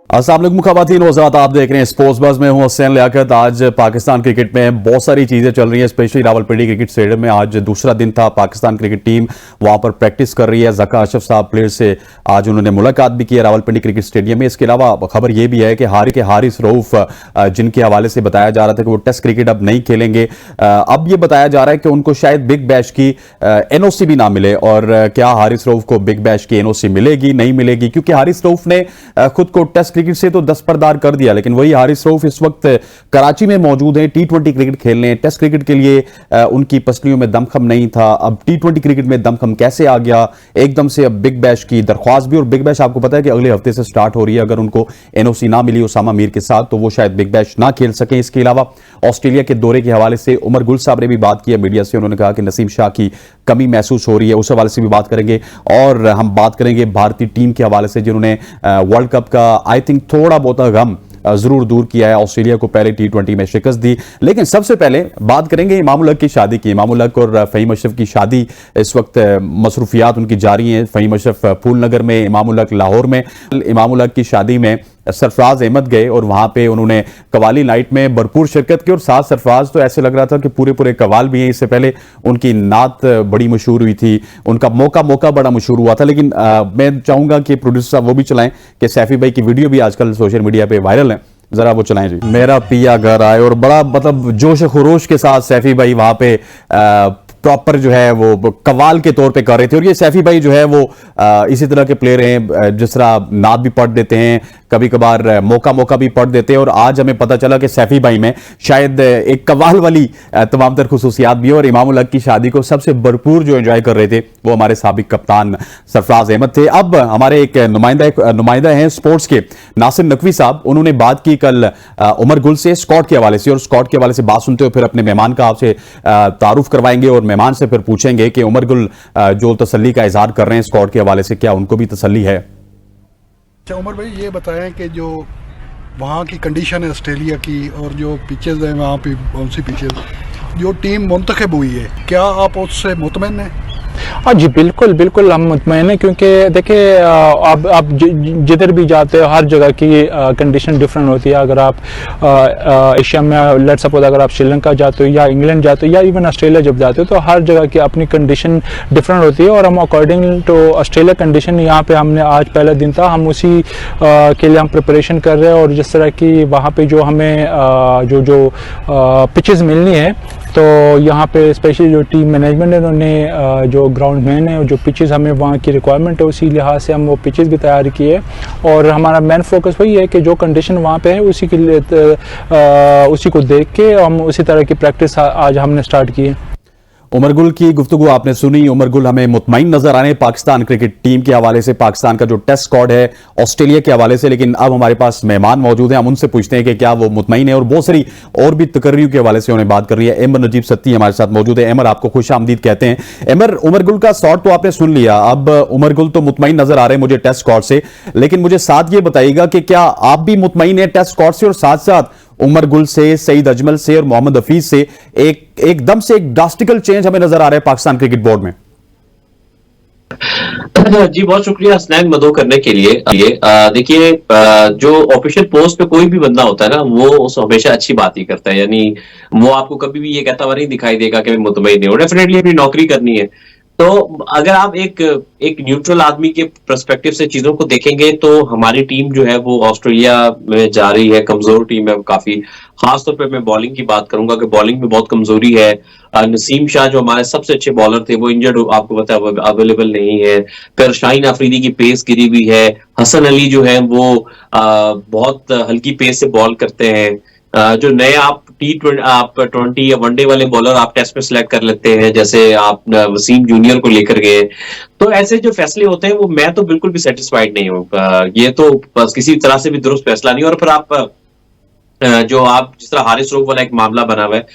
अस्सलाम वालेकुम ख़वातीन व हज़रात, आप देख रहे हैं स्पोर्ट्स बज़ में हूं हुसैन लियाकत। आज पाकिस्तान क्रिकेट में बहुत सारी चीज़ें चल रही हैं, स्पेशली रावलपिंडी क्रिकेट स्टेडियम में आज दूसरा दिन था। पाकिस्तान क्रिकेट टीम वहां पर प्रैक्टिस कर रही है। ज़का अशरफ साहब प्लेयर से आज उन्होंने मुलाकात भी की है रावलपिंडी क्रिकेट स्टेडियम में। इसके अलावा खबर यह भी है कि हारिस रऊफ जिनके हवाले से बताया जा रहा था कि वो टेस्ट क्रिकेट अब नहीं खेलेंगे, अब यह बताया जा रहा है कि उनको शायद बिग बैश की NOC भी ना मिले। और क्या हारिस रऊफ को बिग बैश की NOC मिलेगी नहीं मिलेगी, क्योंकि हारिस रऊफ ने खुद को टेस्ट क्रिकेट से तो दस्तबरदार कर दिया, लेकिन वही हारिस रऊफ इस वक्त कराची में मौजूद हैं T20 क्रिकेट खेलने। टेस्ट क्रिकेट के लिए उनकी पसलियों में दमखम नहीं था, अब T20 क्रिकेट में दमखम कैसे आ गया एकदम से। अब बिग बैश की दरख्वास्त भी, और बिग बैश आपको पता है कि अगले हफ्ते से स्टार्ट हो रही है। अगर उनको NOC ना मिली उसामा मीर के साथ तो वो शायद बिग बैश ना खेल सके। इसके अलावा ऑस्ट्रेलिया के दौरे के हवाले से उमर गुल साहब ने भी बात की है मीडिया से। उन्होंने कहा कि नसीम शाह की कमी महसूस हो रही है, उस हवाले से भी बात करेंगे। और हम बात करेंगे भारतीय टीम के हवाले से, जिन्होंने वर्ल्ड कप का आई थिंक थोड़ा बहुत गम जरूर दूर किया है। ऑस्ट्रेलिया को पहले T20 में शिकस्त दी। लेकिन सबसे पहले बात करेंगे इमाम उल हक की शादी की। इमाम उल हक और फ़हीम अशरफ की शादी इस वक्त मसरूफियात उनकी जारी हैं। फ़हीम अशरफ फूल नगर में, इमाम उल हक लाहौर में। इमाम उल हक की शादी में सरफराज अहमद गए और वहां पे उन्होंने कवाली नाइट में भरपूर शिरकत की। और साथ सरफराज तो ऐसे लग रहा था कि पूरे कवाल भी हैं। इससे पहले उनकी नात बड़ी मशहूर हुई थी, उनका मौका बड़ा मशहूर हुआ था। लेकिन मैं चाहूंगा कि प्रोड्यूसर साहब वो भी चलाएं कि सैफी भाई की वीडियो भी आजकल सोशल मीडिया पे वायरल है, जरा वो चलाएं जी। मेरा पिया घर आए, और बड़ा मतलब जोश खरोश के साथ सैफी भाई वहां पे प्रॉपर जो है वो कवाल के तौर पे कर रहे थे। और ये सैफी भाई जो है वो इसी तरह के प्लेयर हैं, जिस तरह नाद भी पढ़ देते हैं, कभी कभार मौका भी पढ़ देते हैं। और आज हमें पता चला कि सैफी भाई में शायद एक कवाल वाली तमाम तर खुसूसियात भी है। और इमाम उल हक की शादी को सबसे भरपूर जो एंजॉय कर रहे थे वो हमारे साबिक कप्तान सरफराज अहमद थे। अब हमारे एक नुमाइंदा हैं स्पोर्ट्स के नासिर नकवी साहब, उन्होंने बात की कल उमर गुल से स्कॉट के हवाले से। और स्कॉट के हवाले से बात सुनते हुए फिर अपने मेहमान का आपसे तारुफ करवाएंगे और मेहमान से फिर पूछेंगे कि उमर गुल जो तसल्ली का इजहार कर रहे हैं स्कॉट के हवाले से, क्या उनको भी तसल्ली है। अच्छा उमर भाई, ये बताएं कि जो वहाँ की कंडीशन है ऑस्ट्रेलिया की, और जो पिचेस हैं वहाँ पे कौन सी पिचेस, जो टीम मुंतखब हुई है, क्या आप उससे मुतमईन हैं? हाँ जी, बिल्कुल हम मुतमईन हैं, क्योंकि देखिए आप जिधर भी जाते हो हर जगह की कंडीशन डिफरेंट होती है। अगर आप एशिया में लेट्स सपोज अगर आप श्रीलंका जाते हो या इंग्लैंड जाते हो या इवन ऑस्ट्रेलिया जब जाते हो, तो हर जगह की अपनी कंडीशन डिफरेंट होती है। और हम अकॉर्डिंग टू ऑस्ट्रेलिया कंडीशन यहाँ पे हमने आज पहला दिन था, हम उसी के लिए हम प्रिपरेशन कर रहे हैं। और जिस तरह की वहाँ पे जो हमें जो पिचेस मिलनी है, तो यहाँ पे स्पेशली जो टीम मैनेजमेंट है उन्होंने जो ग्राउंड मैन है, जो पिचेस हमें वहाँ की रिक्वायरमेंट है उसी लिहाज से हम वो पिचेस भी तैयार किए। और हमारा मेन फोकस वही है कि जो कंडीशन वहाँ पे है उसी के लिए उसी को देख के हम उसी तरह की प्रैक्टिस आज हमने स्टार्ट की है। उमर गुल की गुफ्तगू आपने सुनी। उमर गुल हमें मुतमईन नजर आ रहे हैं पाकिस्तान क्रिकेट टीम के हवाले से, पाकिस्तान का जो टेस्ट स्क्वाड है ऑस्ट्रेलिया के हवाले से। लेकिन अब हमारे पास मेहमान मौजूद हैं, हम उनसे पूछते हैं कि क्या वो मुतमईन है। और बहुत सारी और भी तकर्रियों के हवाले से उन्हें बात कर रही है। अहमद नजीब सत्ती हमारे साथ मौजूद है। अहमद, आपको खुश आमदीद कहते हैं। अहमद, उमर गुल का शॉट तो आपने सुन लिया, अब उमर गुल तो मुतमईन नजर आ रहे हैं मुझे टेस्ट स्क्वाड से, लेकिन मुझे साथ ये बताइएगा कि क्या आप भी मुतमईन है टेस्ट स्क्वाड से, और साथ साथ उमर गुल से, सईद अजमल से और मोहम्मद हफीज से एकदम से एक ड्रास्टिकल चेंज हमें नजर आ रहा है पाकिस्तान क्रिकेट बोर्ड में। जी बहुत शुक्रिया स्नैग मदो करने के लिए। देखिए जो ऑफिशियल पोस्ट पे कोई भी बंदा होता है ना, वो हमेशा अच्छी बात ही करता है। यानी वो आपको कभी भी ये कहता हुआ नहीं दिखाई देगा कि मैं मुतमईन नहीं हूं। डेफिनेटली अपनी नौकरी करनी है। तो अगर आप एक न्यूट्रल आदमी के पर्सपेक्टिव से चीजों को देखेंगे, तो हमारी टीम जो है वो ऑस्ट्रेलिया में जा रही है, कमजोर टीम है काफी। खासतौर पे मैं बॉलिंग की बात करूंगा कि बॉलिंग में बहुत कमजोरी है। नसीम शाह जो हमारे सबसे अच्छे बॉलर थे वो इंजर्ड, आपको पता है अवेलेबल नहीं है। फिर शाहीन अफरीदी की पेस गिरी हुई है। हसन अली जो है वो बहुत हल्की पेस से बॉल करते हैं। जो नए आप T20 या वनडे वाले बॉलर आप टेस्ट में सिलेक्ट कर लेते हैं, जैसे आप वसीम जूनियर को लेकर गए, तो ऐसे जो फैसले होते हैं वो मैं तो बिल्कुल भी सेटिस्फाइड नहीं हूँ। ये तो बस किसी तरह से भी दुरुस्त फैसला नहीं। और फिर आप जिस तरह हारिस रऊफ वाला एक मामला बना हुआ है,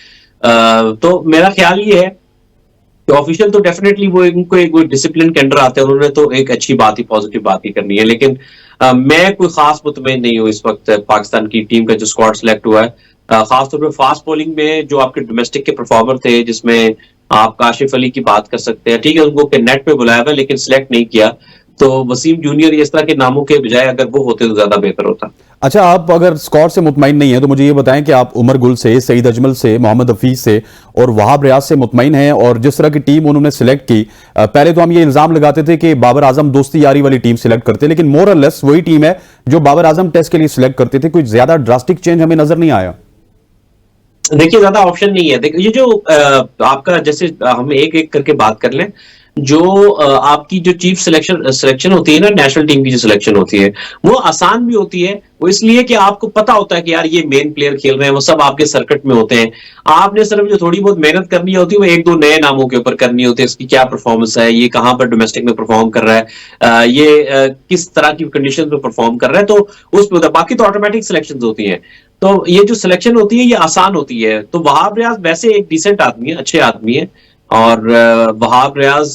तो मेरा ख्याल ये है कि ऑफिशियल तो डेफिनेटली वो इनको एक डिसिप्लिन के अंडर आते हैं, उन्होंने तो एक अच्छी बात ही, पॉजिटिव बात ही करनी है। लेकिन मैं कोई खास मुतमईन नहीं हूँ इस वक्त पाकिस्तान की टीम का जो स्क्वाड सिलेक्ट हुआ है। खासतौर पर फास्ट बॉलिंग में जो आपके डोमेस्टिक के परफॉर्मर थे, जिसमें आप काशिफ अली की बात कर सकते हैं। ठीक है, उनको नेट पे बुलाया हुआ लेकिन सिलेक्ट नहीं किया। तो वसीम जूनियर इस तरह के नामों के बजाय अगर वो होते तो ज्यादा बेहतर होता। अच्छा, आप अगर स्कोर से मुतमईन नहीं है तो मुझे ये बताएं कि आप उमर गुल से, सईद अजमल से, मोहम्मद हफीज से और वहाब रियाज से मुतमईन हैं। और जिस तरह की टीम उन्होंने सिलेक्ट की, पहले तो हम ये इल्जाम लगाते थे कि बाबर आजम दोस्ती यारी वाली टीम सिलेक्ट करते, लेकिन मोर और लेस वही टीम है जो बाबर आजम टेस्ट के लिए सिलेक्ट करते थे। कोई ज्यादा ड्रास्टिक चेंज हमें नजर नहीं आया। देखिए ज्यादा ऑप्शन नहीं है। देखिए ये जो आपका, जैसे हम एक एक करके बात कर लें, जो आपकी जो चीफ सिलेक्शन होती है ना, नेशनल टीम की जो सिलेक्शन होती है, वो आसान भी होती है। वो इसलिए कि आपको पता होता है कि यार ये मेन प्लेयर खेल रहे हैं, वो सब आपके सर्किट में होते हैं। आपने सिर्फ जो थोड़ी बहुत मेहनत करनी होती है वो एक दो नए नामों के ऊपर करनी होती है। इसकी क्या परफॉर्मेंस है, ये कहां पर डोमेस्टिक में परफॉर्म कर रहा है, ये किस तरह की कंडीशन में परफॉर्म कर रहा है, तो उस पर बाकी तो ऑटोमेटिक सिलेक्शन होती है। तो ये जो सिलेक्शन होती है ये आसान होती है। तो वहाब रियाज वैसे एक डिसेंट आदमी है, अच्छे आदमी है। और वहाब रियाज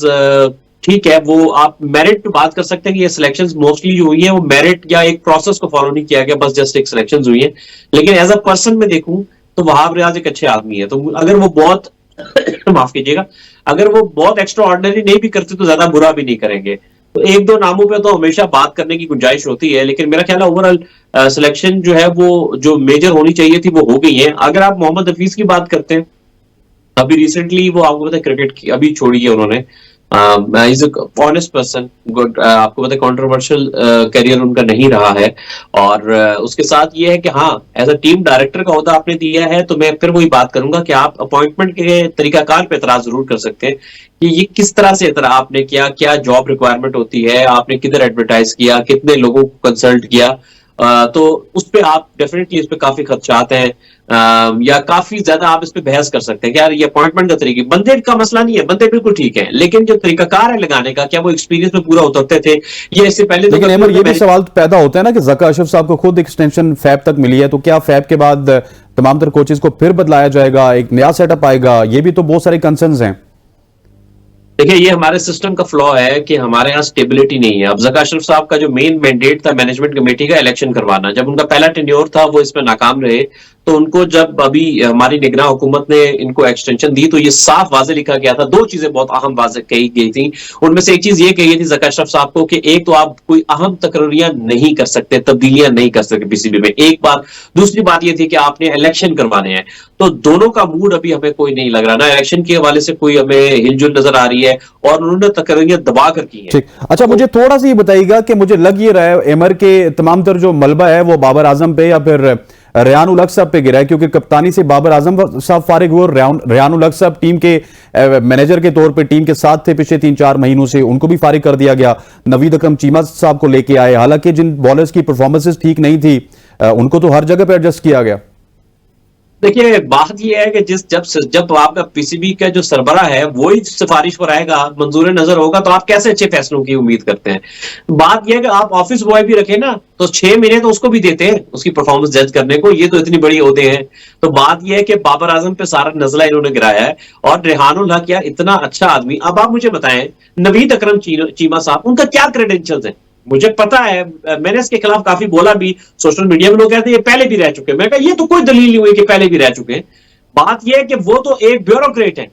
ठीक है, वो आप मेरिट पे बात कर सकते हैं कि ये सिलेक्शंस मोस्टली जो हुई है वो मेरिट या एक प्रोसेस को फॉलो नहीं किया गया, बस जस्ट एक सिलेक्शंस हुई है। लेकिन एज अ पर्सन में देखूं तो वहाब रियाज एक अच्छे आदमी है। तो अगर वो बहुत माफ कीजिएगा, अगर वो बहुत एक्स्ट्रा ऑर्डिनरी नहीं भी करते तो ज्यादा बुरा भी नहीं करेंगे। तो एक दो नामों पे तो हमेशा बात करने की गुंजाइश होती है, लेकिन मेरा ख्याल है ओवरऑल सिलेक्शन जो है वो जो मेजर होनी चाहिए थी वो हो गई है। अगर आप मोहम्मद हफीज की बात करते हैं, अभी रिसेंटली वो आपको पता है क्रिकेट की अभी छोड़ी है उन्होंने। इज ऑनेस्ट पर्सन, गुड, आपको पता है कंट्रोवर्शियल करियर उनका नहीं रहा है। और उसके साथ ये है कि हाँ, एज अ टीम डायरेक्टर का ओहदा आपने दिया है, तो मैं फिर वही बात करूंगा कि आप अपॉइंटमेंट के तरीकाकार पे एतराज जरूर कर सकते हैं कि ये किस तरह से आपने किया, क्या जॉब रिक्वायरमेंट होती है, आपने किधर एडवर्टाइज किया, कितने लोगों को कंसल्ट किया। तो उस पे आप डेफिनेटली इस पे काफी खदशात हैं, या काफी ज्यादा आप इस पे बहस कर सकते हैं कि यार ये अपॉइंटमेंट का तरीके, बंदे का मसला नहीं है, बंदे बिल्कुल ठीक है, लेकिन जो तरीकाकार है लगाने का, क्या वो एक्सपीरियंस में पूरा उतरते थे ये इससे पहले। लेकिन अमर, ये भी सवाल पैदा होता है ना कि ज़का अशरफ साहब को खुद एक्सटेंशन फैब तक मिली है, तो क्या फैब के बाद तमाम तर कोचेज को फिर बदलाया जाएगा, एक नया सेटअप आएगा? ये भी तो बहुत सारे कंसर्न्स हैं। देखिए ये हमारे सिस्टम का फ्लॉ है कि हमारे यहाँ स्टेबिलिटी नहीं है। अब ज़का अशरफ साहब का जो मेन मैंडेट था मैनेजमेंट कमेटी का इलेक्शन करवाना, जब उनका पहला टेन्योर था वो इसमें नाकाम रहे, तो उनको जब अभी हमारी निगरान हुकूमत ने इनको एक्सटेंशन दी तो ये साफ वाजे लिखा गया था। दो चीजें बहुत अहम वाजे कही गई थी, उनमें से एक चीज ये कही थी ज़का अशरफ साहब को कि एक तो आप कोई अहम तकरीरियां नहीं कर सकते, तब्दीलियां नहीं कर सकते पीसीबी में, एक बात। दूसरी बात ये थी कि आपने इलेक्शन करवाने हैं। तो दोनों का मूड अभी हमें कोई नहीं लग रहा, ना इलेक्शन के हवाले से कोई हमें हिलजुल नजर आ रही है, और उन्होंने तकरीरियां दबा कर की है। ठीक, अच्छा, मुझे थोड़ा सा ये बताइएगा कि मुझे लग ये रहा है एमर के तमाम तर जो मलबा है वो बाबर आजम पे या फिर रेहान उल हक साहब पे गिरा है, क्योंकि कप्तानी से बाबर आजम साहब फारिग हुए और रेहान उल हक साहब टीम के मैनेजर के तौर पे टीम के साथ थे पिछले 3-4 महीनों से, उनको भी फारिग कर दिया गया। नवीद अकरम चीमा साहब को लेके आए, हालांकि जिन बॉलर्स की परफॉर्मेंसेस ठीक नहीं थी उनको तो हर जगह पे एडजस्ट किया गया। देखिए बात यह है कि जब आपका पीसीबी का जो सरबरा है वही सिफारिश पर आएगा, मंजूर नजर होगा, तो आप कैसे अच्छे फैसलों की उम्मीद करते हैं। बात यह है कि आप ऑफिस बॉय भी रखें ना, तो 6 महीने तो उसको भी देते हैं उसकी परफॉर्मेंस जज करने को, ये तो इतनी बड़ी ओहदे हैं। तो बात यह है कि बाबर आजम पे सारा नजला इन्होंने गिराया है, और रेहान उल हक यार इतना अच्छा आदमी। अब आप मुझे बताएं, नवीद अकरम चीमा साहब, उनका क्या क्रेडेंशियल्स हैं? मुझे पता है, मैंने इसके खिलाफ काफी बोला भी, सोशल मीडिया में लोग कहते हैं ये पहले भी रह चुके हैं। मैं कहा ये तो कोई दलील नहीं हुई कि पहले भी रह चुके हैं। बात यह है कि वो तो एक ब्यूरोक्रेट है,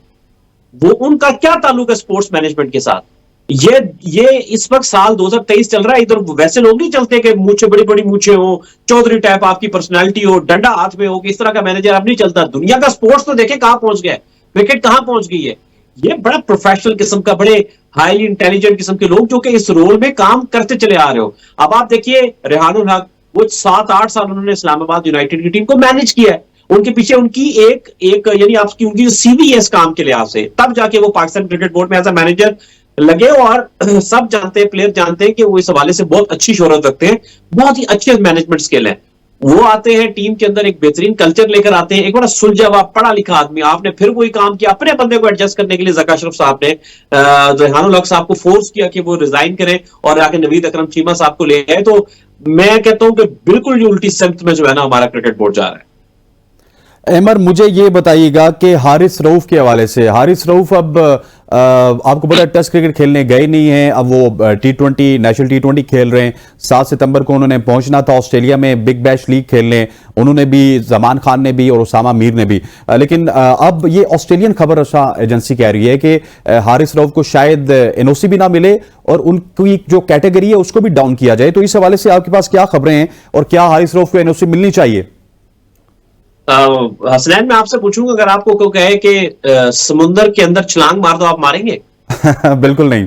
वो उनका क्या ताल्लुक है स्पोर्ट्स मैनेजमेंट के साथ? ये इस वक्त साल 2023 चल रहा है, इधर वैसे लोग नहीं चलते कि मूछे बड़ी बड़ी मूछे हो, चौधरी टाइप आपकी पर्सनैलिटी हो, डंडा हाथ में हो, कि इस तरह का मैनेजर अब नहीं चलता। दुनिया का स्पोर्ट्स तो देखे कहां पहुंच गया है, क्रिकेट कहां पहुंच गई है। ये बड़ा प्रोफेशनल किस्म का, बड़े हाईली इंटेलिजेंट किस्म के लोग जो कि इस रोल में काम करते चले आ रहे हो। अब आप देखिए रेहान उल हक, वो 7-8 साल उन्होंने इस्लामाबाद यूनाइटेड की टीम को मैनेज किया है। उनके पीछे उनकी एक यानी आपकी उनकी सीवी है इस काम के लिहाज से, तब जाके वो पाकिस्तान क्रिकेट बोर्ड में एज अ मैनेजर लगे। और सब जानते हैं, प्लेयर जानते हैं कि वो इस हवाले से बहुत अच्छी शोहरत रखते हैं, बहुत ही अच्छे मैनेजमेंट स्किल है। वो आते हैं टीम के अंदर, एक बेहतरीन कल्चर लेकर आते हैं, एक बड़ा सुलझा हुआ पढ़ा लिखा आदमी। आपने फिर वही काम किया, अपने बंदे को एडजस्ट करने के लिए ज़का अशरफ साहब ने रेहान उल हक साहब को फोर्स किया कि वो रिजाइन करें और आके नवीद अकरम चीमा साहब को ले आए। तो मैं कहता हूं कि बिल्कुल जो उल्टी सिमत में जो है ना हमारा क्रिकेट बोर्ड जा रहा है। अमर, मुझे ये बताइएगा कि हारिस रऊफ के हवाले से, हारिस रऊफ अब आपको पता है टेस्ट क्रिकेट खेलने गए नहीं हैं, अब वो T20 नेशनल T20 खेल रहे हैं। 7 सितंबर को उन्होंने पहुंचना था ऑस्ट्रेलिया में बिग बैश लीग खेलने, उन्होंने भी, जमान खान ने भी और उसामा मीर ने भी। लेकिन अब ये ऑस्ट्रेलियन खबर रसा एजेंसी कह रही है कि हारिस रऊफ को शायद एनओसी भी ना मिले और उनकी जो कैटेगरी है उसको भी डाउन किया जाए। तो इस हवाले से आपके पास क्या खबरें हैं और क्या हारिस रऊफ को एनओसी मिलनी चाहिए? हसनैन, मैं आपसे पूछूंगा, अगर आपको कोई कहे कि समुंदर के अंदर छलांग मार दो, आप मारेंगे? बिल्कुल नहीं।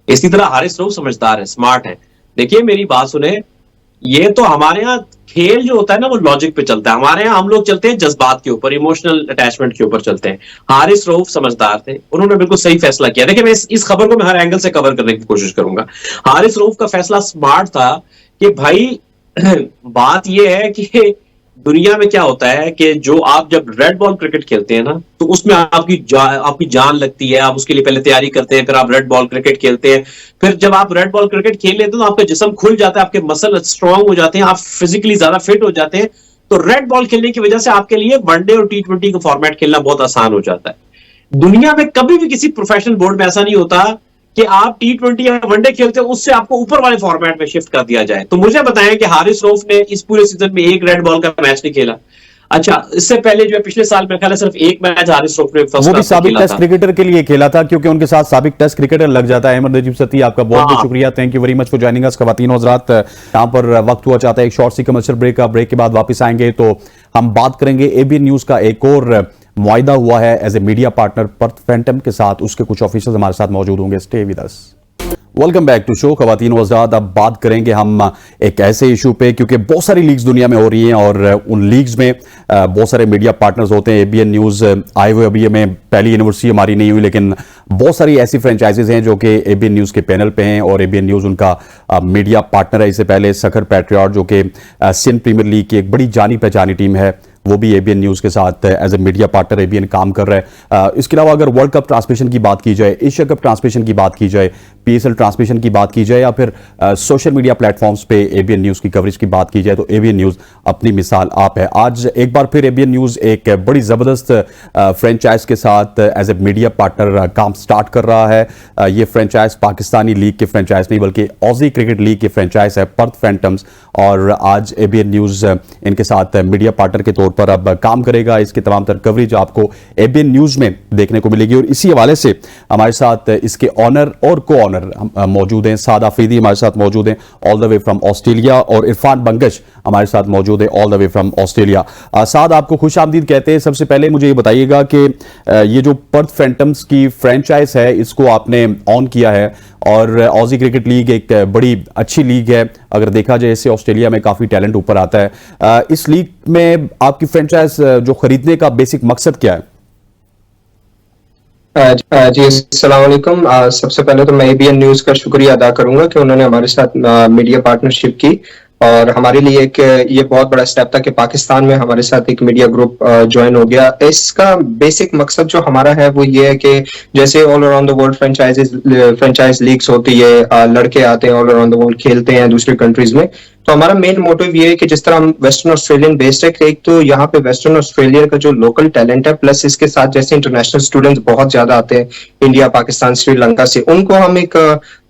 इसी तरह हारिस रऊफ समझदार है, स्मार्ट है। देखिए मेरी बात सुने, ये तो हमारे यहाँ खेल जो होता है ना वो लॉजिक पे चलता है, हमारे यहाँ हम लोग चलते हैं जज्बात के ऊपर, इमोशनल अटैचमेंट के ऊपर चलते हैं। हारिस रऊफ समझदार थे, उन्होंने बिल्कुल सही फैसला किया। देखिए मैं इस खबर को मैं हर एंगल से कवर करने की कोशिश करूंगा। हारिस रऊफ का फैसला स्मार्ट था कि भाई बात यह है कि दुनिया में क्या होता है कि जो आप जब रेड बॉल क्रिकेट खेलते हैं ना, तो उसमें आपकी जान लगती है, आप उसके लिए पहले तैयारी करते हैं, फिर आप रेड बॉल क्रिकेट खेलते हैं। फिर जब आप रेड बॉल क्रिकेट खेल लेते हैं तो आपका जिस्म खुल जाता है, आपके मसल स्ट्रांग हो जाते हैं, आप फिजिकली ज्यादा फिट हो जाते हैं। तो रेड बॉल खेलने की वजह से आपके लिए वनडे और T20 का फॉर्मेट खेलना बहुत आसान हो जाता है। दुनिया में कभी भी किसी प्रोफेशनल बोर्ड में ऐसा नहीं होता कि आप T20 या वनडे खेलते हो उससे आपको ऊपर वाले फॉर्मेट में शिफ्ट कर दिया जाए। तो मुझे बताएं कि हारिस रऊफ ने इस पूरे सीजन में एक रेड बॉल का मैच नहीं खेला। अच्छा, इससे पहले जो है पिछले साल मेरे ख्याल है सिर्फ एक मैच हारिस रऊफ ने वो भी साबिक टेस्ट क्रिकेटर के लिए खेला था, क्योंकि उनके साथ साबिक टेस्ट क्रिकेटर लग जाता है। अहमद नजीब सती, आपका बहुत बहुत शुक्रिया, thank you very much for joining us. खवातीन और हज़रात, यहाँ पर वक्त हुआ चाहता है एक शॉर्ट सी कमर्शियल ब्रेक का। ब्रेक के बाद वापस आएंगे तो हम बात करेंगे ABN न्यूज का एक और मुआहिदा हुआ है as a media partner Perth Phantom के साथ, उसके कुछ ऑफिसर्स हमारे साथ मौजूद होंगे। Stay with us. Welcome back to show खवातीन व हज़रात। अब बात करेंगे हम एक ऐसे इशू पे, क्योंकि बहुत सारी लीग्स दुनिया में हो रही हैं और उन लीग्स में बहुत सारे मीडिया पार्टनर्स होते हैं। ABN न्यूज़ आए हुए, अभी हमें पहली यूनिवर्सिटी हमारी नहीं हुई, लेकिन बहुत सारी ऐसी फ्रेंचाइजीज हैं जो कि ABN न्यूज़ के पैनल पे हैं और ABN न्यूज़ उनका मीडिया पार्टनर है। इससे पहले सखर पैट्रियट जो कि सिंध प्रीमियर लीग की एक बड़ी जानी पहचानी टीम है, वो भी ABN न्यूज़ के साथ as a media partner ABN काम कर रहा है। इसके अलावा अगर वर्ल्ड कप ट्रांसमिशन की बात की जाए, एशिया कप ट्रांसमिशन की बात की जाए, PSL ट्रांसमिशन की बात की जाए, या फिर सोशल मीडिया प्लेटफॉर्म्स पे ABN न्यूज़ की कवरेज की बात की जाए, तो ABN न्यूज़ अपनी मिसाल आप है। आज एक बार फिर ABN न्यूज़ एक बड़ी ज़बरदस्त फ्रेंचाइज के साथ एज ए मीडिया पार्टनर काम स्टार्ट कर रहा है। ये फ्रेंचाइज पाकिस्तानी लीग की फ्रेंचाइज नहीं बल्कि ऑजी क्रिकेट लीग की फ्रेंचाइज है, पर्थ फैंटम्स, और आज ABN न्यूज़ इनके साथ मीडिया पार्टनर के तौर पर अब काम करेगा। इसकी तमाम तर कवरेज आपको ABN न्यूज़ में देखने को मिलेगी। और इसी हवाले से हमारे साथ इसके ऑनर और को ऑनर मौजूद हैं। साद आफरीदी हमारे साथ मौजूद हैं all the way from Australia, और इरफान बंगश हमारे साथ मौजूद है all the way from Australia. Saad, आपको खुश आमदीद कहते हैं। सबसे पहले मुझे ये बताइएगा कि ये जो पर्थ फैंटम्स की फ्रेंचाइज है, इसको आपने ऑन किया है, और ऑजी क्रिकेट लीग एक बड़ी अच्छी लीग है। अगर देखा जाए इससे ऑस्ट्रेलिया में काफ़ी टैलेंट ऊपर आता है। इस लीग में आपकी फ्रेंचाइज जो खरीदने का बेसिक मकसद क्या है? जी अस्सलाम वालेकुम। सबसे पहले तो मैं ABN न्यूज़ का शुक्रिया अदा करूंगा कि उन्होंने हमारे साथ मीडिया पार्टनरशिप की, और हमारे लिए एक ये बहुत बड़ा स्टेप था कि पाकिस्तान में हमारे साथ एक मीडिया ग्रुप ज्वाइन हो गया। इसका बेसिक मकसद जो हमारा है वो ये है कि जैसे all around the world franchise leagues होती है, लड़के आते हैं ऑल अराउंड द वर्ल्ड, खेलते हैं दूसरी कंट्रीज में, तो हमारा मेन मोटिव ये है कि जिस तरह हम वेस्टर्न ऑस्ट्रेलियन बेस्ड है, एक तो यहाँ पे वेस्टर्न ऑस्ट्रेलिया का जो लोकल टैलेंट है, प्लस इसके साथ जैसे इंटरनेशनल स्टूडेंट्स बहुत ज्यादा आते हैं इंडिया, पाकिस्तान, श्रीलंका से, उनको हम एक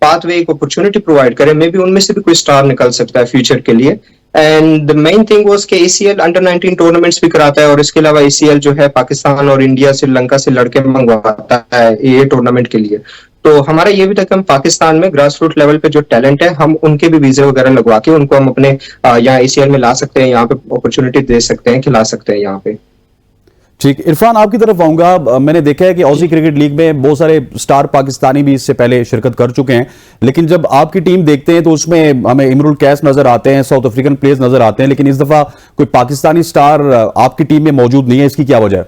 पाथवे, एक अपॉर्चुनिटी प्रोवाइड करें। मे बी उनमें से भी कोई स्टार निकल सकता है फ्यूचर के लिए। And the main thing was कि ACL अंडर 19 टूर्नामेंट्स भी कराता है, और इसके अलावा ACL जो है पाकिस्तान और इंडिया, श्रीलंका से लड़के मंगवाता है ये टूर्नामेंट के लिए। तो हमारा ये भी था कि हम पाकिस्तान में ग्रास रूट लेवल पे जो टैलेंट है, हम उनके भी वीजे वगैरह लगवा के उनको हम अपने यहाँ ACL में ला सकते हैं, यहाँ पे अपॉर्चुनिटी दे सकते हैं, खिला सकते हैं यहाँ पे। ठीक, इरफान आपकी तरफ आऊंगा। मैंने देखा है कि ऑजी क्रिकेट लीग में बहुत सारे स्टार पाकिस्तानी भी इससे पहले शिरकत कर चुके हैं, लेकिन जब आपकी टीम देखते हैं तो उसमें हमें इमरुल कैस नजर आते हैं, साउथ अफ्रीकन प्लेयर्स नजर आते हैं, लेकिन इस दफा कोई पाकिस्तानी स्टार आपकी टीम में मौजूद नहीं है। इसकी क्या वजह है?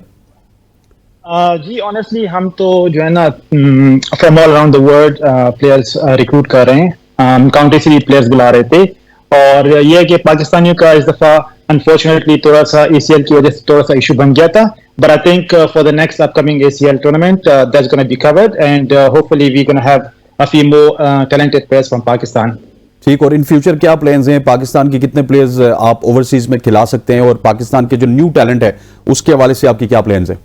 जी ऑनेस्टली हम तो जो है ना from all around the world players recruit कर रहे हैं, काउंटी से भी प्लेयर्स बुला रहे थे, और ये है कि पाकिस्तानियों का इस दफा अनफॉर्चुनेटली थोड़ा सा ACL की वजह से थोड़ा सा इशू बन गया था, but I think for the next upcoming ACL tournament that's gonna be covered, and hopefully we gonna have a few more talented players from Pakistan. ठीक, और इन फ्यूचर क्या प्लान्स हैं? पाकिस्तान के कितने प्लेयर्स आप ओवरसीज में खिला सकते हैं, और पाकिस्तान के जो न्यू टैलेंट है उसके हवाले से आपकी क्या प्लान्स हैं?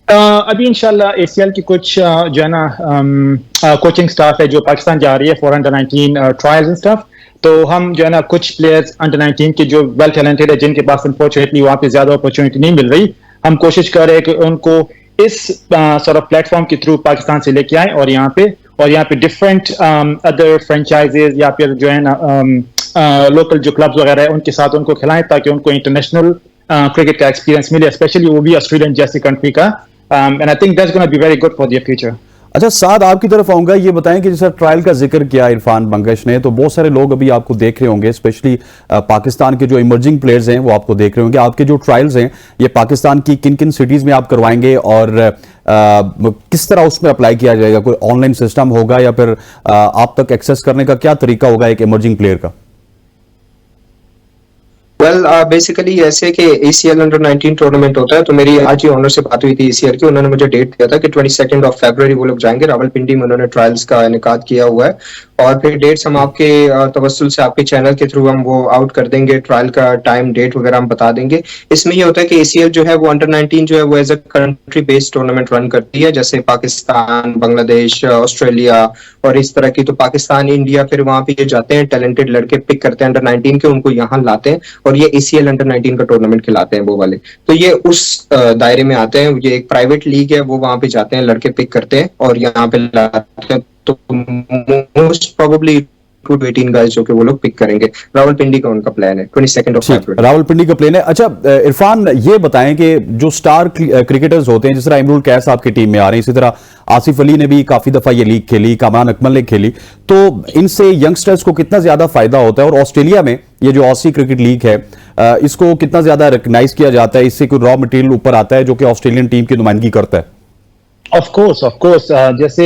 अभी इंशाल्लाह ACL की कुछ जो है ना कोचिंग स्टाफ है जो पाकिस्तान जा रही है for under 19 trials and stuff, तो हम जो है ना कुछ प्लेयर्स अंडर 19 के जो वेल टैलेंटेड है जिनके पास अनफॉर्चुनेटली वहाँ पे ज्यादा अपॉर्चुनिटी नहीं मिल रही, हम कोशिश कर रहे हैं कि उनको इस सॉर्ट ऑफ प्लेटफॉर्म के थ्रू पाकिस्तान से लेके आए और यहाँ पे डिफरेंट अदर फ्रेंचाइजेज या फिर जो है ना लोकल जो क्लब्स वगैरह है उनके साथ उनको खिलाएं ताकि उनको इंटरनेशनल क्रिकेट का एक्सपीरियंस मिले, स्पेशली वो भी ऑस्ट्रेलियन जैसी कंट्री का, and I think that's gonna be very good for their future. अच्छा साद, आपकी तरफ आऊंगा, ये बताएं कि जैसा ट्रायल का जिक्र किया इरफान बंगश ने, तो बहुत सारे लोग अभी आपको देख रहे होंगे, स्पेशली पाकिस्तान के जो इमर्जिंग प्लेयर्स हैं वो आपको देख रहे होंगे। आपके जो ट्रायल्स हैं ये पाकिस्तान की किन किन सिटीज में आप करवाएंगे, और किस तरह उसमें अप्लाई किया जाएगा? कोई ऑनलाइन सिस्टम होगा या फिर आप तक एक्सेस करने का क्या तरीका होगा एक इमर्जिंग प्लेयर का? वेल बेसिकली ऐसे कि ACL अंडर 19 टूर्नामेंट होता है, तो मेरी आज ही ऑनर से बात हुई थी ACL की, उन्होंने मुझे डेट दिया था कि 22 फरवरी वो लोग जाएंगे रावलपिंडी में, उन्होंने ट्रायल्स का इनेकाद किया हुआ है, और फिर डेट्स हम आपके तवस्सुल से आपके चैनल के थ्रू हम वो आउट कर देंगे, ट्रायल का टाइम डेट वगैरह हम बता देंगे। इसमें ये होता है कि ACL जो है वो अंडर 19 जो है वो as a country based tournament run करती है, जैसे पाकिस्तान, बांग्लादेश, ऑस्ट्रेलिया और इस तरह की। तो पाकिस्तान, इंडिया फिर वहां पे ये जाते हैं, टैलेंटेड लड़के पिक करते हैं अंडर 19 के, उनको यहाँ लाते हैं और ये ACL अंडर 19 का टूर्नामेंट खिलाते हैं वो वाले। तो ये उस दायरे में आते हैं, ये एक प्राइवेट लीग है, वो वहां पे जाते हैं, लड़के पिक करते हैं और यहाँ पे लाते हैं। तो मोस्ट प्रोबेबली 18 गाइस जो कि वो लोग पिक करेंगे। रावलपिंडी का उनका प्लान है 22 फरवरी। रावलपिंडी का प्लान है। अच्छा इरफान, ये बताएं कि जो स्टार क्रिकेटर्स होते हैं, जिस तरह इमरुल कैस आपकी टीम में आ रहे हैं, इसी तरह आसिफ अली ने भी काफी दफा ये लीग खेली, कामरान अकमल ने खेली, तो इनसे यंगस्टर्स को कितना ज्यादा फायदा होता है? और ऑस्ट्रेलिया में ये जो ऑसी क्रिकेट लीग है इसको कितना ज्यादा रिकग्नाइज किया जाता है? इससे कोई रॉ मटेरियल ऊपर आता है जो कि ऑस्ट्रेलियन टीम की नुमाइंदगी करता है? ऑफ कोर्स जैसे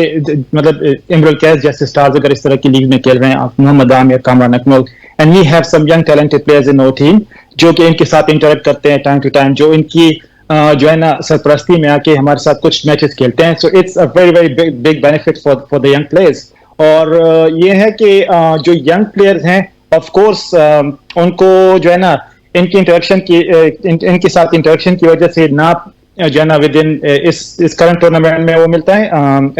मतलब इमरुल कैस जैसे स्टार्स अगर इस तरह की लीग में खेल रहे हैं, Mohammad Amir, Kamran Akmal, and we have some young talented players in our team जो कि इनके साथ इंटरेक्ट करते हैं टाइम टू टाइम, जो इनकी जो है ना सरपरस्ती में आके हमारे साथ कुछ मैचेस खेलते हैं। So it's a very very big benefit for the young players. और ये है कि जो यंग प्लेयर्स हैं ऑफ कोर्स उनको जो है ना इनकी इंटरेक्शन की इनके साथ इंटरेक्शन की वजह से ना जो है ना विद इन इस करंट टूर्नामेंट में वो मिलता है,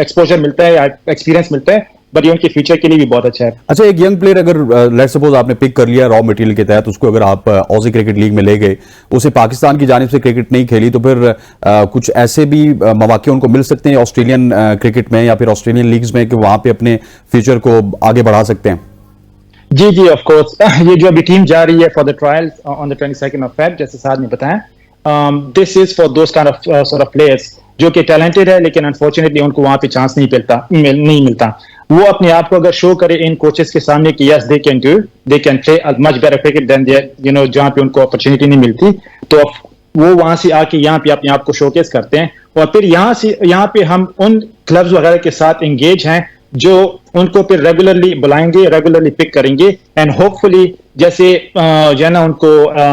एक्सपोजर मिलता है, एक्सपीरियंस मिलता है, बट ये उनके फ्यूचर के लिए भी बहुत अच्छा है। अच्छा, एक यंग प्लेयर अगर लेट्स सपोज आपने पिक कर लिया रॉ मटेरियल के तहत, उसको अगर आप ऑजी क्रिकेट लीग में ले गए, उसे पाकिस्तान की जानिब से क्रिकेट नहीं खेली, तो फिर कुछ ऐसे भी मौके उनको मिल सकते हैं ऑस्ट्रेलियन क्रिकेट में या फिर ऑस्ट्रेलियन लीग्स में कि वहां पे अपने फ्यूचर को आगे बढ़ा सकते हैं? जी ऑफ कोर्स ये जो अभी टीम जा रही है for the trials on the 22 Feb, जैसे साहब ने बताया, this is for those kind of sort of players जो कि टैलेंटेड है लेकिन अनफॉर्चुनेटली उनको वहां पे चांस नहीं मिलता। वो अपने आप को अगर शो करे इन कोचेस के सामने कि yes they can play much better cricket than there जहां पे उनको अपॉर्चुनिटी नहीं मिलती, तो वो वहां से आके यहाँ पे अपने आप को शोकेस करते हैं और फिर यहाँ पे हम उन क्लब्स वगैरह के साथ एंगेज हैं जो उनको फिर रेगुलरली बुलाएंगे, रेगुलरली पिक करेंगे, एंड होपफुली जैसे जो है ना उनको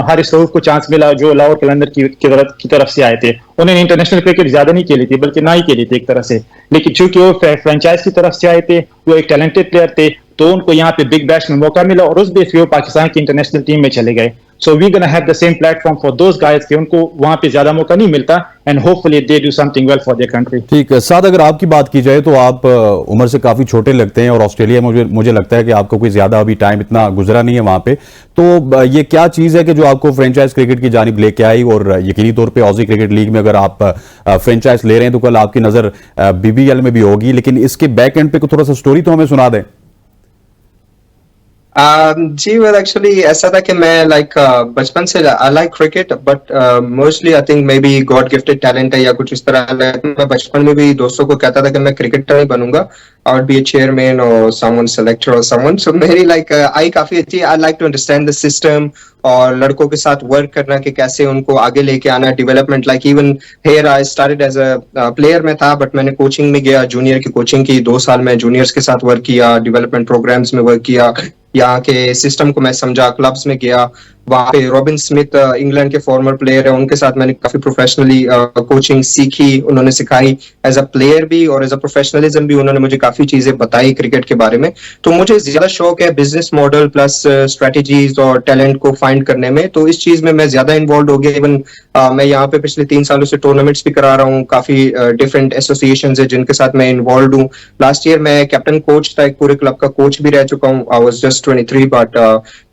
हारिस रऊफ को चांस मिला जो लाहौर कलंदर की तरफ से आए थे। उन्होंने इंटरनेशनल क्रिकेट ज्यादा नहीं खेली थी बल्कि ना ही खेली थी एक तरह से, लेकिन चूंकि वो फ्रेंचाइज की तरफ से आए थे, वो एक टैलेंटेड प्लेयर थे, तो उनको यहाँ पे बिग बैश में मौका मिला और उस बेस पे वो पाकिस्तान की इंटरनेशनल टीम में चले गए। So we gonna have the same platform for those guys कि उनको वहां पे ज्यादा मौका नहीं मिलता and hopefully they do something well for their country. ठीक है साद, अगर आपकी बात की जाए तो आप उम्र से काफी छोटे लगते हैं और ऑस्ट्रेलिया में मुझे लगता है कि आपको कोई ज्यादा अभी टाइम इतना गुजरा नहीं है वहां पे, तो ये क्या चीज है कि जो आपको फ्रेंचाइज क्रिकेट की जानिब लेके आई? और यकीनी तौर पे ऑजी क्रिकेट लीग में अगर आप फ्रेंचाइज ले रहे हैं तो कल आपकी नजर BBL में भी होगी, लेकिन इसके बैक एंड पे थोड़ा सा स्टोरी तो हमें सुना दें। जी वेल एक्चुअली ऐसा था कि मैं बचपन से I like cricket but mostly I think may be God gifted talent है या कुछ इस तरह। मैं बचपन में भी दोस्तों को कहता था कि मैं क्रिकेटर नहीं बनूंगा, I would be a chairman और समवन सेलेक्टर और समवन। सो मेरी आई काफी अच्छी, I like to understand the system और लड़कों के साथ वर्क करना कि कैसे उनको आगे लेके आना, development. Like even here I started as a player में था बट मैंने कोचिंग में गया, जूनियर की कोचिंग की, 2 साल में जूनियर्स के साथ वर्क किया, डेवलपमेंट प्रोग्राम्स में वर्क किया, यहाँ के सिस्टम को मैं समझा, क्लब्स में गया वहाँ पे रॉबिन स्मिथ इंग्लैंड के फॉर्मर प्लेयर है, उनके साथ मैंने काफी प्रोफेशनली कोचिंग सीखी, उन्होंने सिखाई एज अ प्लेयर भी और एज अ प्रोफेशनलिज्म भी उन्होंने मुझे काफी चीजें बताई क्रिकेट के बारे में। तो मुझे ज्यादा शौक है बिजनेस मॉडल प्लस स्ट्रेटेजीज और टैलेंट को फाइंड करने में, तो इस चीज में मैं ज्यादा इन्वॉल्व हो गया। इवन मैं यहाँ पे पिछले 3 सालों से टूर्नामेंट्स भी करा रहा हूँ, काफी डिफरेंट एसोसिएशंस है जिनके साथ मैं इन्वॉल्व हूँ। लास्ट ईयर मैं कैप्टन कोच था, एक पूरे क्लब का कोच भी रह चुका हूँ। I was just 23 but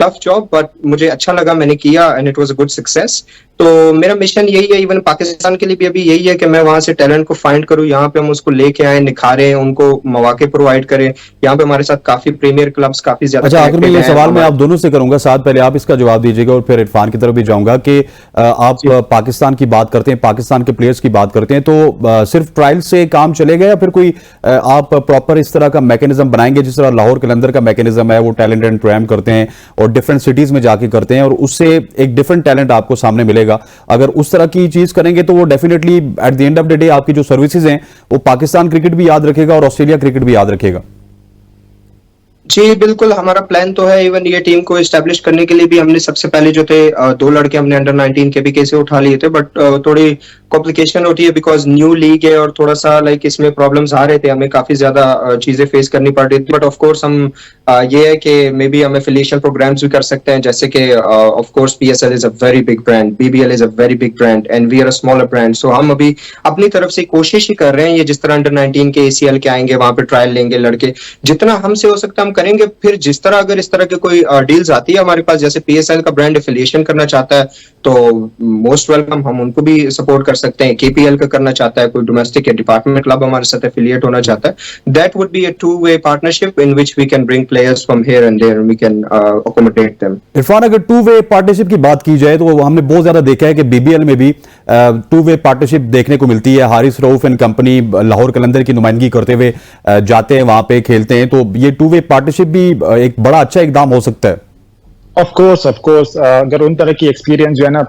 tough job, but मुझे अच्छा लगा, मैंने किया and it was a good success. तो मेरा मिशन यही है, इवन पाकिस्तान के लिए भी अभी यही है कि मैं वहां से टैलेंट को फाइंड करूं, यहाँ पे हम उसको लेके आए, निखारें, उनको मौके प्रोवाइड करें। यहाँ पे हमारे साथ काफी प्रीमियर क्लब्स काफी ज्यादा। अच्छा, आखिर में ये सवाल मैं आप दोनों से करूंगा, साथ पहले आप इसका जवाब दीजिएगा और फिर इरफान की तरफ भी जाऊंगा कि आप पाकिस्तान की बात करते हैं, पाकिस्तान के प्लेयर्स की बात करते हैं, तो सिर्फ ट्रायल से काम चलेगा या फिर कोई आप प्रॉपर इस तरह का मैकेनिज्म बनाएंगे जिस तरह लाहौर कलंदर का मैकेनिज्म है, वो टैलेंट एंड प्रोग्राम करते हैं और डिफरेंट सिटीज में जाके करते हैं और उससे एक डिफरेंट टैलेंट आपको सामने मिलेगा। अगर उस तरह की चीज करेंगे तो वो definitely at the end of the day आपकी जो सर्विसेज हैं वो पाकिस्तान क्रिकेट भी याद रखेगा और ऑस्ट्रेलिया क्रिकेट भी याद रखेगा। जी बिल्कुल, हमारा प्लान तो है। इवन ये टीम को एस्टेब्लिश करने के लिए भी हमने सबसे पहले जो थे 2 लड़के हमने अंडर 19 के भी कैसे उठा लिए थे, बट थोड़ी कॉम्प्लिकेशन होती है बिकॉज न्यू लीग है और थोड़ा सा लाइक इसमें प्रॉब्लम्स आ रहे थे, हमें काफी ज्यादा चीजें फेस करनी पड़ रही थी। बट ऑफ कोर्स हम ये है कि मे बी हम एफिलिएशन प्रोग्राम्स भी कर सकते हैं, जैसे कि of course PSL is a very big brand, BBL is a very big brand and we are a smaller brand. So हम अभी अपनी तरफ से कोशिश ही कर रहे हैं, ये जिस तरह अंडर 19 के ACL के आएंगे वहां पे ट्रायल लेंगे लड़के, जितना हमसे हो सकता है हम करेंगे। फिर जिस तरह अगर इस तरह के कोई डील्स आती है हमारे पास, जैसे PSL का ब्रांड एफिलिएशन करना चाहता है तो मोस्ट वेलकम, हम उनको भी सपोर्ट कर सकते हैं। KPL का करना चाहता है कोई डोमेस्टिक या डिपार्टमेंट क्लब हमारे साथ एफिलिएट होना चाहता है, that would be a two-way partnership in which we can bring players from here and there, we can accommodate them. Irfan, अगर 2-वे पार्टनरशिप की बात की जाए तो हमने बहुत ज्यादा देखा है कि BBL में भी 2-वे पार्टनरशिप देखने को मिलती है। हारिस रऊफ एंड कंपनी लाहौर कलंदर की नुमाइंदगी करते हुए जाते हैं, वहां पे खेलते हैं, तो ये 2-वे पार्टनरशिप भी एक बड़ा अच्छा इकदाम हो सकता है। ऑफ कोर्स अगर उन तरह की एक्सपीरियंस जो है ना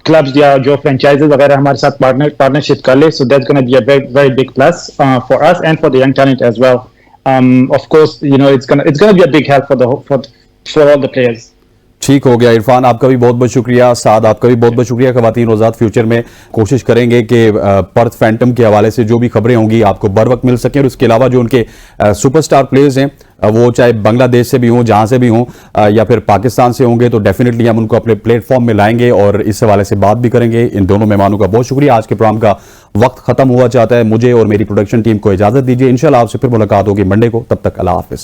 क्लब्स या जो फ्रेंचाइजेस वगैरह हमारे साथ पार्टनरशिप कर ले, so that's gonna be a very big plus for us and for the young talent as well. Of course you know it's gonna be a big help for all the players. ठीक हो गया इरफान, आपका भी बहुत बहुत शुक्रिया। साद, आपका भी बहुत बहुत शुक्रिया। ख्वातीन रोजात फ्यूचर में कोशिश करेंगे कि पर्थ फैंटम के हवाले से जो भी खबरें होंगी आपको बर वक्त मिल सकें और इसके अलावा जो उनके सुपरस्टार प्लेयर्स हैं वो चाहे बांग्लादेश से भी हों, जहां से भी हों, या फिर पाकिस्तान से होंगे, तो डेफिनेटली हम उनको अपने प्लेटफॉर्म में लाएंगे और इस हवाले से बात भी करेंगे। इन दोनों मेहमानों का बहुत शुक्रिया। आज के प्रोग्राम का वक्त खत्म हुआ चाहता है, मुझे और मेरी प्रोडक्शन टीम को इजाजत दीजिए। इंशाल्लाह आपसे फिर मुलाकात होगी मंडे को, तब तक अल्लाह हाफिज।